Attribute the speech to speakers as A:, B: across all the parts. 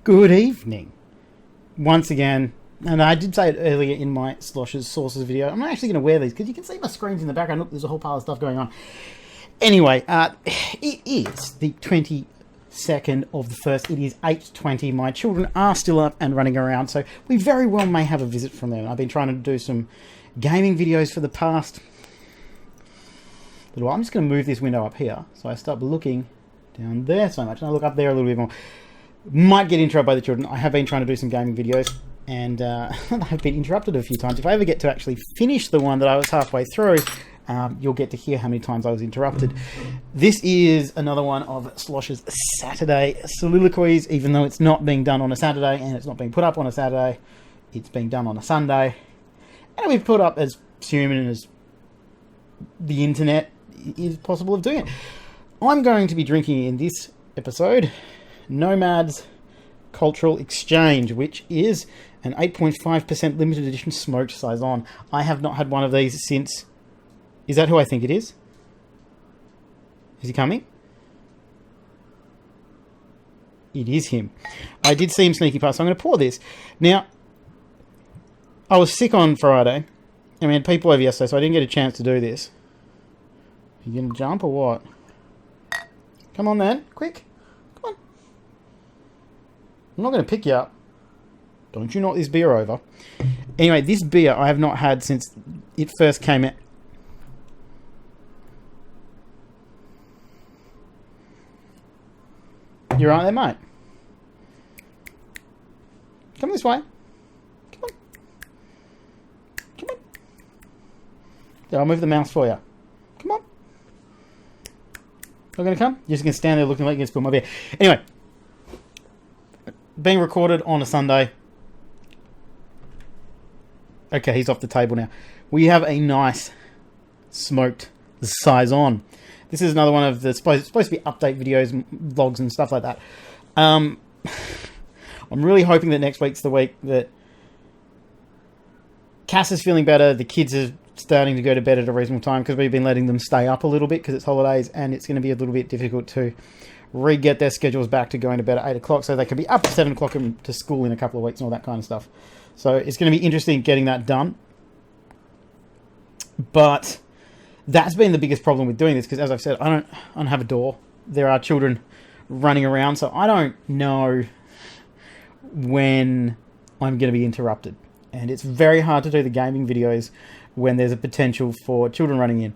A: Good evening. Once again, and I did say it earlier in my Slosh's Sources video, I'm not actually going to wear these because you can see my screens in the background. Look, there's a whole pile of stuff going on. Anyway, it is the 22nd of the 1st. It is 8:20. My children are still up and running around, so we very well may have a visit from them. I've been trying to do some gaming videos for the past little while. I'm just going to move this window up here so I stop looking down there so much, and I look up there a little bit more. Might get interrupted by the children. I have been trying to do some gaming videos, and I've been interrupted a few times. If I ever get to actually finish the one that I was halfway through, you'll get to hear how many times I was interrupted. This is another one of Slosh's Saturday Soliloquies, even though it's not being done on a Saturday and it's not being put up on a Saturday. It's being done on a Sunday. And we've put up as human as the internet is possible of doing it. I'm going to be drinking in this episode Nomads Cultural Exchange, which is an 8.5% limited edition smoked saison. I have not had one of these since... Is that who I think it is? Is he coming? It is him. I did see him sneaking past, so I'm going to pour this. Now, I was sick on Friday, and we had people over yesterday, so I didn't get a chance to do this. Are you going to jump or what? Come on, man. Quick. Come on. I'm not going to pick you up. Don't you knock this beer over. Anyway, this beer I have not had since it first came out. You're right there, mate. Come this way. Come on. Come on. Yeah, I'll move the mouse for you. Come on. Not going to come? You're just going to stand there looking like you're going to spill my beer. Anyway. Being recorded on a Sunday. Okay, he's off the table now. We have a nice smoked saison. This is another one of the supposed to be update videos, vlogs and stuff like that. I'm really hoping that next week's the week that Cass is feeling better. The kids are starting to go to bed at a reasonable time because we've been letting them stay up a little bit because it's holidays, and it's going to be a little bit difficult to re-get their schedules back to going to bed at 8 o'clock so they can be up at 7 o'clock and to school in a couple of weeks and all that kind of stuff. So it's going to be interesting getting that done. But that's been the biggest problem with doing this because, as I've said, I don't have a door. There are children running around, so I don't know when I'm going to be interrupted. And it's very hard to do the gaming videos when there's a potential for children running in.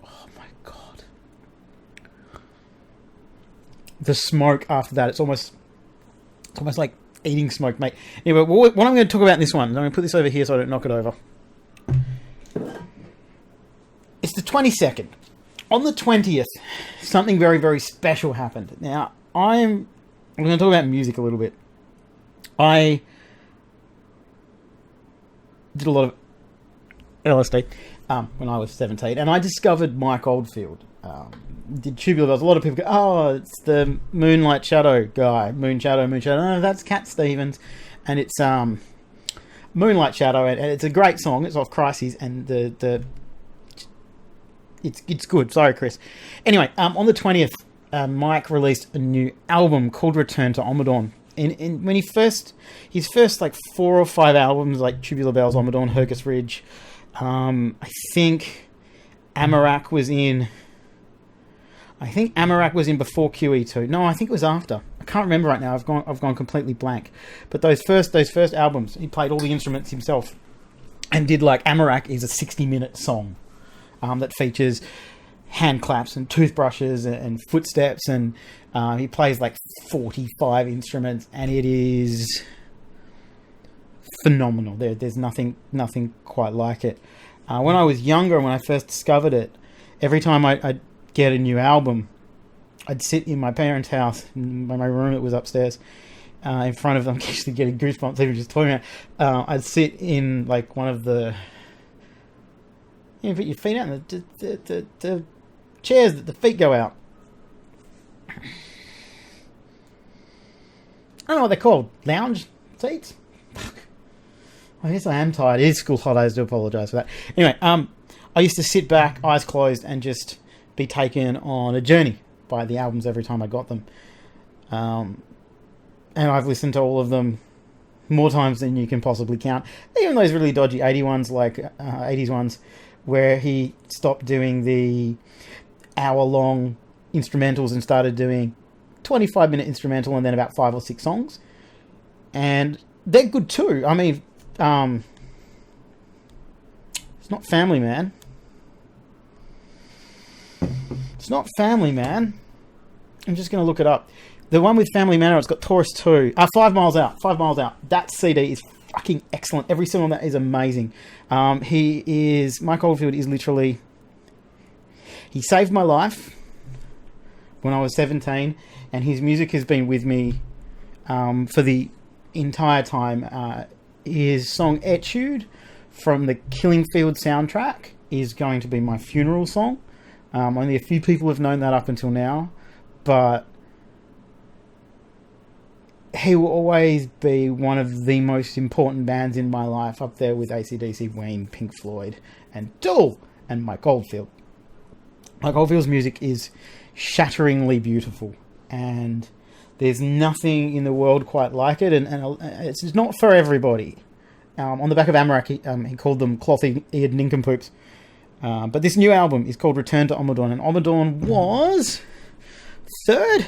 A: Oh my God. The smoke after that, it's almost like eating smoke, mate. Anyway, what I'm going to talk about in this one, I'm going to put this over here so I don't knock it over. It's the 22nd. On the 20th, something very, very special happened. Now, I'm going to talk about music a little bit. I did a lot of LSD when I was 17, and I discovered Mike Oldfield. Did Tubular Bells. A lot of people go, oh, it's the Moonlight Shadow guy. Moon Shadow. No, that's Cat Stevens. And it's Moonlight Shadow, and it's a great song. It's off Crises, and it's good. Sorry, Chris. Anyway, on the 20th, Mike released a new album called Return to Ommadawn. And when his first like 4 or 5 albums, like Tubular Bells, Ommadawn, Hercus Ridge, I think Amarak was in before QE2. No, I think it was after. I can't remember right now. I've gone completely blank. But those first albums, he played all the instruments himself, and did like Amarak is a 60-minute song that features hand claps and toothbrushes and footsteps, and he plays like 45 instruments, and it is phenomenal. There's nothing quite like it. When I was younger, when I first discovered it, every time I'd get a new album, I'd sit in my parents' house, in my room that was upstairs, in front of them. I'm actually getting goosebumps even just talking about. I'd sit in like one of the, put your feet out, and the chairs that the feet go out. I don't know what they're called. Lounge seats? Fuck. I guess I am tired. It is school holidays. I do apologise for that. Anyway, I used to sit back, eyes closed, and just be taken on a journey by the albums every time I got them. And I've listened to all of them more times than you can possibly count. Even those really dodgy 80s ones, like 80s ones, where he stopped doing the hour-long instrumentals and started doing 25-minute instrumental and then about 5 or 6 songs. And they're good too. I mean, it's not Family Man. It's not Family Man. I'm just going to look it up. The one with Family Manor, it's got Taurus 2. 5 Miles Out. 5 Miles Out. That CD is fucking excellent. Every song on that is amazing. Mike Oldfield is literally... He saved my life when I was 17, and his music has been with me for the entire time. His song Etude from the Killing Field soundtrack is going to be my funeral song. Only a few people have known that up until now, but he will always be one of the most important bands in my life, up there with AC/DC, Ween, Pink Floyd, and Tool, and Mike Oldfield. Mike Oldfield's music is shatteringly beautiful, and there's nothing in the world quite like it, and it's not for everybody. On the back of Amarak, he called them cloth-eared nincompoops. But this new album is called Return to Ommadawn, and Ommadawn was third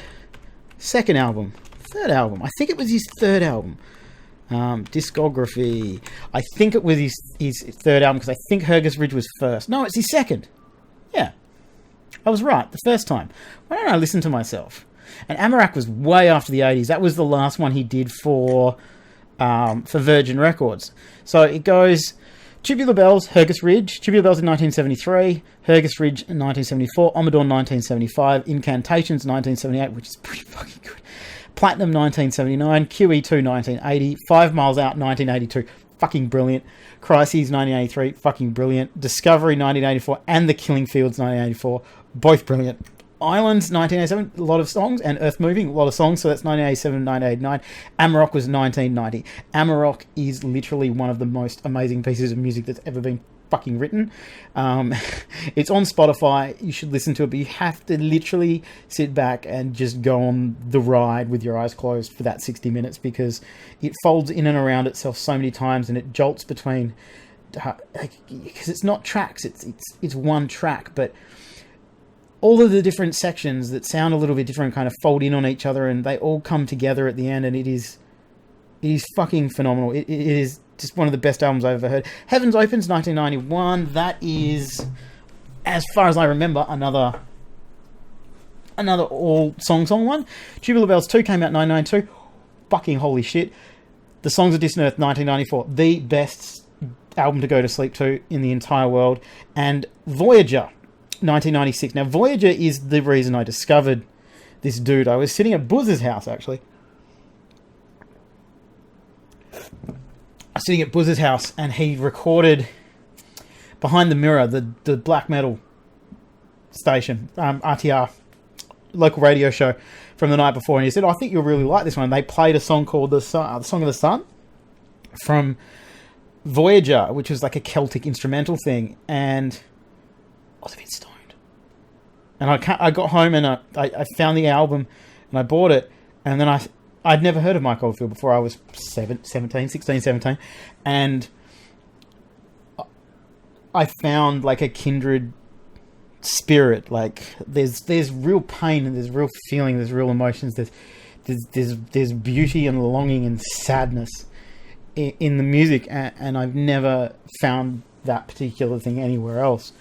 A: album. I think it was his third album. Discography. I think it was his third album, because I think Hergus Ridge was first. No, it's his second. Yeah. I was right the first time. Why don't I listen to myself? And Amarak was way after the 80s. That was the last one he did for Virgin Records. So it goes... Tubular Bells, Hergus Ridge. Tubular Bells in 1973. Hergus Ridge in 1974. Ommadawn 1975. Incantations 1978, which is pretty fucking good. Platinum 1979. QE2 1980. 5 Miles Out 1982. Fucking brilliant. Crises 1983. Fucking brilliant. Discovery 1984. And The Killing Fields 1984. Both brilliant. Islands 1987, a lot of songs, and Earth Moving, a lot of songs, so that's 1987, 1989. Amarok was 1990. Amarok is literally one of the most amazing pieces of music that's ever been fucking written. It's on Spotify, you should listen to it, but you have to literally sit back and just go on the ride with your eyes closed for that 60 minutes, because it folds in and around itself so many times, and it jolts between, because it's not tracks, it's one track, but all of the different sections that sound a little bit different kind of fold in on each other, and they all come together at the end, and it is fucking phenomenal. It is just one of the best albums I've ever heard. Heavens Opens, 1991. That is, as far as I remember, another all song one. Tubular Bells 2 came out 1992. Fucking holy shit. The Songs of Distant Earth, 1994. The best album to go to sleep to in the entire world. And Voyager, 1996. Now, Voyager is the reason I discovered this dude. I was sitting at Buzz's house, actually. I was sitting at Buzz's house, and he recorded Behind the Mirror, the black metal station, RTR, local radio show from the night before, and he said, I think you'll really like this one. They played a song called the Song of the Sun from Voyager, which was like a Celtic instrumental thing, and I was a bit stoned. And I got home, and I found the album, and I bought it, and then I'd never heard of Mike Oldfield before. I was 16, 17, and I found like a kindred spirit. Like there's real pain, and there's real feeling, there's real emotions, there's beauty and longing and sadness in the music, and I've never found that particular thing anywhere else.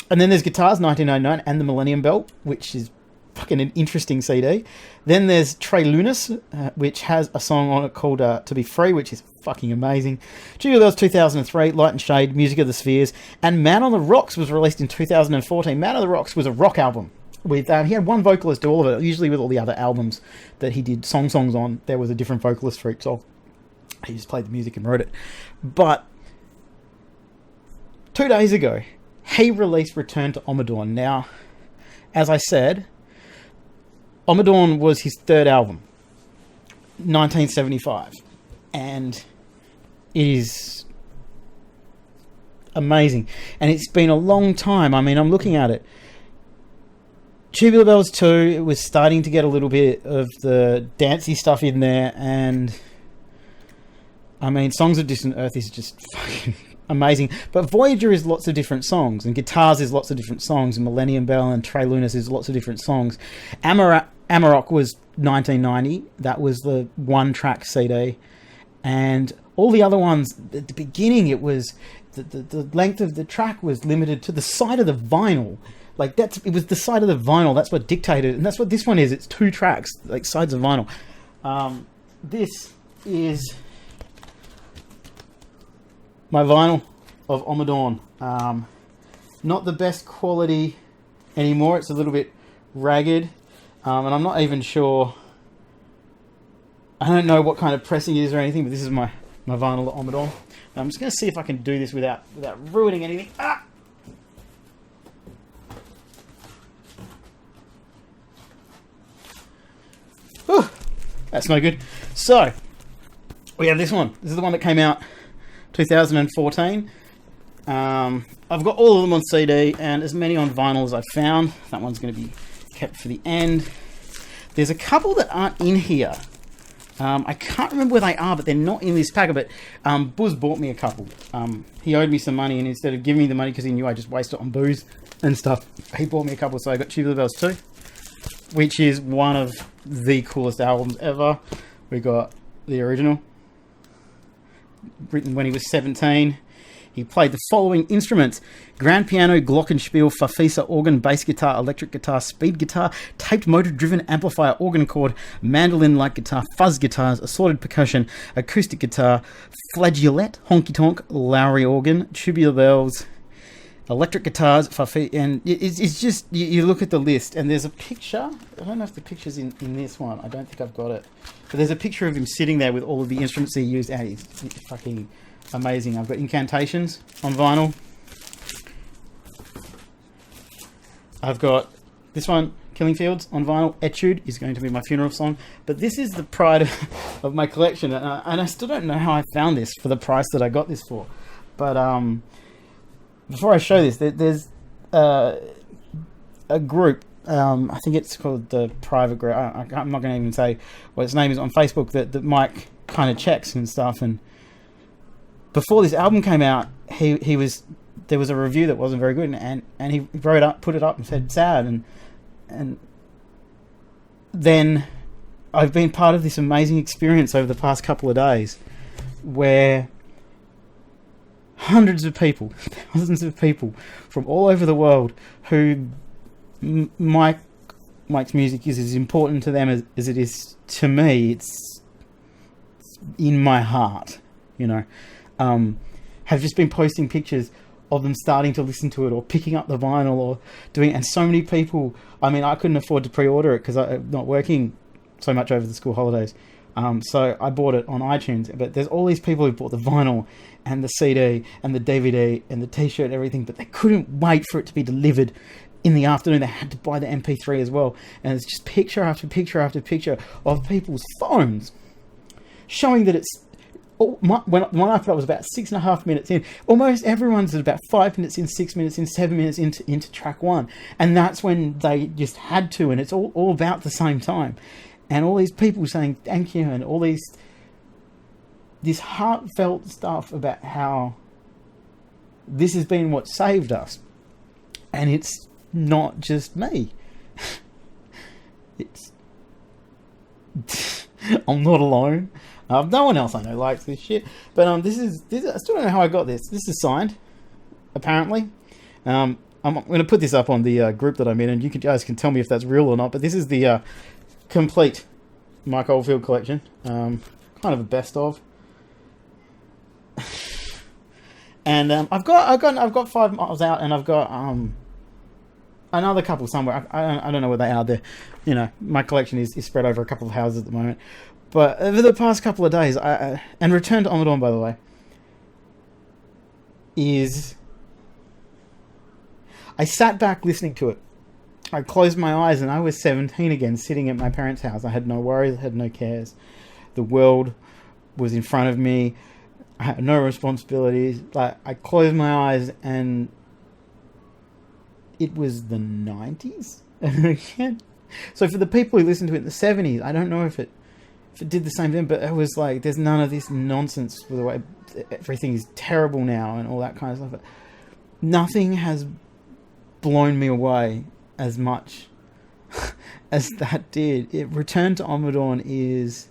A: And then there's Guitars, 1999, and The Millennium Belt, which is fucking an interesting CD. Then there's Trey Lunas, which has a song on it called To Be Free, which is fucking amazing. Tubular Bells 2003, Light and Shade, Music of the Spheres, and Man on the Rocks was released in 2014. Man on the Rocks was a rock album. With he had one vocalist do all of it. Usually with all the other albums that he did songs on, there was a different vocalist for each song. He just played the music and wrote it. But 2 days ago, he released Return to Ommadawn. Now, as I said, Ommadawn was his third album, 1975, and it is amazing. And it's been a long time. I mean, I'm looking at it. Tubular Bells 2, it was starting to get a little bit of the dancey stuff in there, and I mean, Songs of Distant Earth is just fucking amazing. But Voyager is lots of different songs, and Guitars is lots of different songs, and Millennium Bell and Trey Lunas is lots of different songs. Amarok was 1990. That was the one-track CD. And all the other ones, at the beginning, it was... The length of the track was limited to the side of the vinyl. Like, it was the side of the vinyl. That's what dictated. And that's what this one is. It's 2 tracks, like sides of vinyl. This is my vinyl of Ommadawn. Not the best quality anymore. It's a little bit ragged. And I'm not even sure... I don't know what kind of pressing it is or anything, but this is my vinyl of Ommadawn. I'm just going to see if I can do this without ruining anything. Ah! Whew. That's no good. So, we have this one. This is the one that came out 2014. I've got all of them on CD and as many on vinyl as I've found. That one's going to be kept for the end. There's a couple that aren't in here. I can't remember where they are, but they're not in this packet. But Buzz bought me a couple. He owed me some money, and instead of giving me the money because he knew I just wasted it on booze and stuff, he bought me a couple. So I got Tubular Bells 2, which is one of the coolest albums ever. We got the original, written when he was 17. He played the following instruments: grand piano, glockenspiel, farfisa, organ, bass guitar, electric guitar, speed guitar, taped motor-driven amplifier, organ chord, mandolin-like guitar, fuzz guitars, assorted percussion, acoustic guitar, flageolet, honky-tonk, Lowry organ, tubular bells, electric guitars, farfisa, and it's just, you look at the list, and there's a picture. I don't know if the picture's in this one. I don't think I've got it. But there's a picture of him sitting there with all of the instruments he used, and he's fucking... amazing. I've got Incantations on vinyl. I've got this one, Killing Fields, on vinyl. Etude is going to be my funeral song. But this is the pride of my collection. And I still don't know how I found this for the price that I got this for. But before I show this, there's a group. I think it's called the Private Group. I'm not going to even say what its name is on Facebook, that Mike kind of checks and stuff. And before this album came out, there was a review that wasn't very good, and he put it up and said sad, and then I've been part of this amazing experience over the past couple of days where hundreds of people, thousands of people from all over the world who Mike's music is as important to them as it is to me. It's in my heart, you know. Have just been posting pictures of them starting to listen to it or picking up the vinyl or doing, and so many people, I mean, I couldn't afford to pre-order it because I'm not working so much over the school holidays. So I bought it on iTunes, but there's all these people who bought the vinyl and the CD and the DVD and the t-shirt and everything, but they couldn't wait for it to be delivered in the afternoon. They had to buy the MP3 as well. And it's just picture after picture after picture of people's phones showing that it's, when I thought I was about 6.5 minutes in, almost everyone's at about 5 minutes in, 6 minutes in, 7 minutes into track 1. And that's when they just had to, and it's all about the same time. And all these people saying thank you, and all this heartfelt stuff about how this has been what saved us. And it's not just me. It's I'm not alone. No one else I know likes this shit. But this is I still don't know how I got this. This is signed, apparently. I'm going to put this up on the group that I'm in, and you guys can tell me if that's real or not. But this is the complete Mike Oldfield collection. Kind of a best of. And I've got 5 miles out, and I've got another couple somewhere. I don't know where they are. There, you know, my collection is spread over a couple of houses at the moment. But over the past couple of days, and Return to Ommadawn, by the way, I sat back listening to it. I closed my eyes and I was 17 again, sitting at my parents' house. I had no worries, I had no cares. The world was in front of me. I had no responsibilities. Like, I closed my eyes and it was the 90s again. So for the people who listened to it in the 70s, I don't know if it did the same thing, but it was like, there's none of this nonsense with the way everything is terrible now and all that kind of stuff. But nothing has blown me away as much as that did. Return to Ommadawn is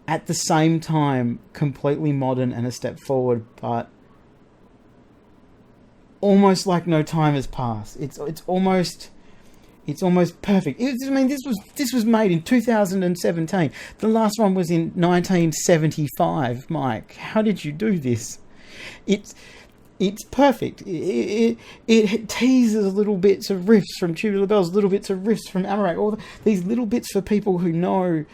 A: at the same time completely modern and a step forward, but almost like no time has passed. It's almost perfect. This was made in 2017. The last one was in 1975. Mike, how did you do this? It's perfect. It teases little bits of riffs from Tubular Bells, little bits of riffs from Amador, all these little bits for people who know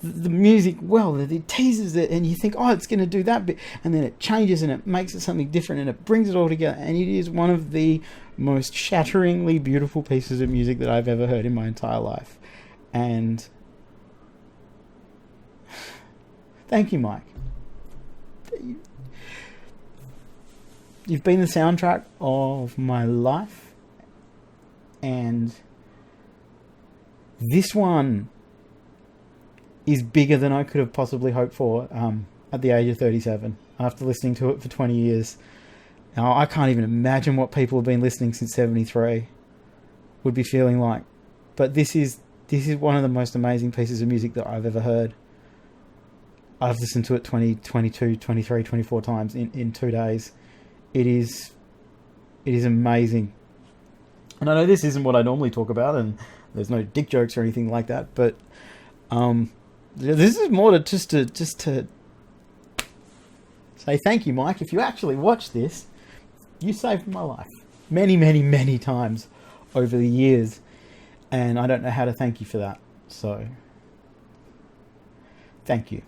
A: the music well. It teases it, and you think, oh, it's going to do that bit, and then it changes and it makes it something different, and it brings it all together. And it is one of the most shatteringly beautiful pieces of music that I've ever heard in my entire life. And thank you, Mike. You've been the soundtrack of my life, and this one is bigger than I could have possibly hoped for at the age of 37, after listening to it for 20 years. Now, I can't even imagine what people have been listening since 73 would be feeling like. But this is one of the most amazing pieces of music that I've ever heard. I've listened to it 20, 22, 23, 24 times in 2 days. It is amazing. And I know this isn't what I normally talk about, and there's no dick jokes or anything like that, but this is more to just to say thank you, Mike. If you actually watch this, you saved my life many, many, many times over the years, and I don't know how to thank you for that. So, thank you.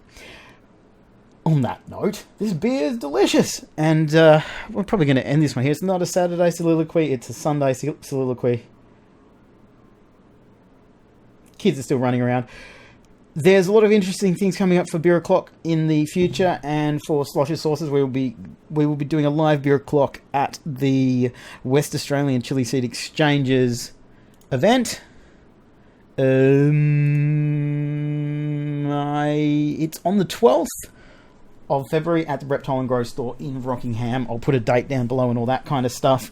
A: On that note, this beer is delicious, and we're probably going to end this one here. It's not a Saturday soliloquy, it's a Sunday soliloquy. Kids are still running around. There's a lot of interesting things coming up for Beer O'Clock in the future, and for Slosh's Sources, we will be doing a live Beer O'Clock at the West Australian Chili Seed Exchanges event. It's on the 12th of February at the Reptile and Grow store in Rockingham. I'll put a date down below and all that kind of stuff.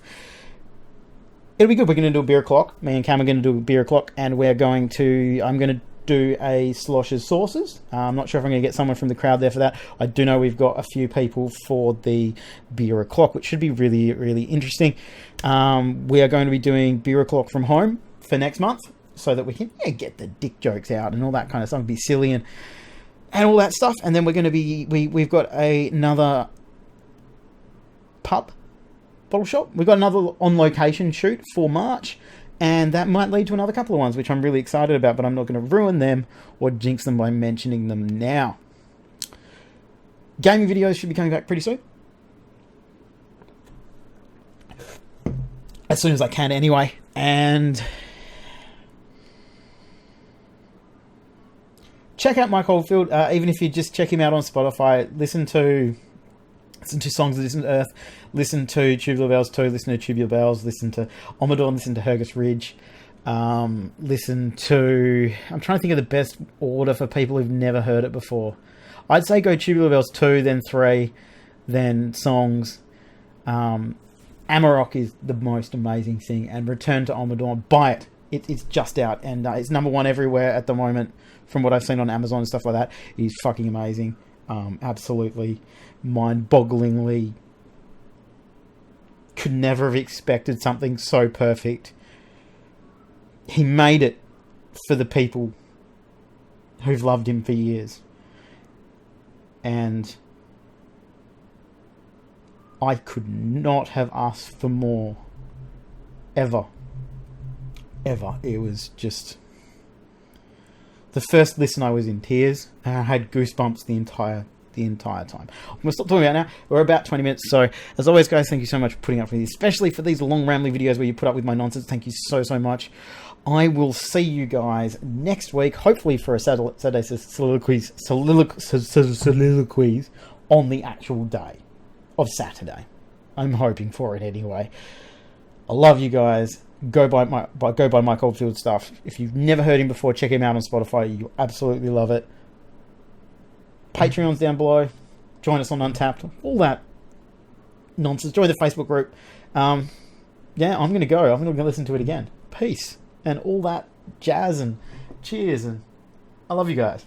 A: It'll be good. We're going to do a beer o'clock. Me and Cam are going to do a beer o'clock, and I'm going to do a Slosh's Sources. I'm not sure if I'm going to get someone from the crowd there for that. I do know we've got a few people for the beer o'clock, which should be really, really interesting. We are going to be doing beer o'clock from home for next month, so that we can get the dick jokes out and all that kind of stuff, be silly and all that stuff. And then we're going to be, we've got another pub bottle shop. We've got another on location shoot for March, and that might lead to another couple of ones, which I'm really excited about, but I'm not going to ruin them or jinx them by mentioning them now. Gaming videos should be coming back pretty soon. As soon as I can anyway. And check out Mike Oldfield, even if you just check him out on Spotify. Listen to Songs of Distant Earth, listen to Tubular Bells 2, listen to Tubular Bells, listen to Ommadawn, listen to Hergus Ridge, listen to... I'm trying to think of the best order for people who've never heard it before. I'd say go Tubular Bells 2, then 3, then Songs. Amarok is the most amazing thing, and Return to Ommadawn, buy it. It's just out, and it's #1 everywhere at the moment, from what I've seen on Amazon and stuff like that. It's fucking amazing. Absolutely mind-bogglingly, could never have expected something so perfect. He made it for the people who've loved him for years, and I could not have asked for more ever. It was just... The first listen, I was in tears, and I had goosebumps the entire the entire time. I'm going to stop talking about it now. We're about 20 minutes. So, as always, guys, thank you so much for putting up with me, especially for these long, rambling videos where you put up with my nonsense. Thank you so, so much. I will see you guys next week, hopefully for a Saturday soliloquies on the actual day of Saturday. I'm hoping for it anyway. I love you guys. Go buy Mike Oldfield stuff. If you've never heard him before, check him out on Spotify. You'll absolutely love it. Patreon's down below. Join us on Untapped. All that nonsense. Join the Facebook group. Yeah, I'm going to go. I'm going to listen to it again. Peace. And all that jazz and cheers. And I love you guys.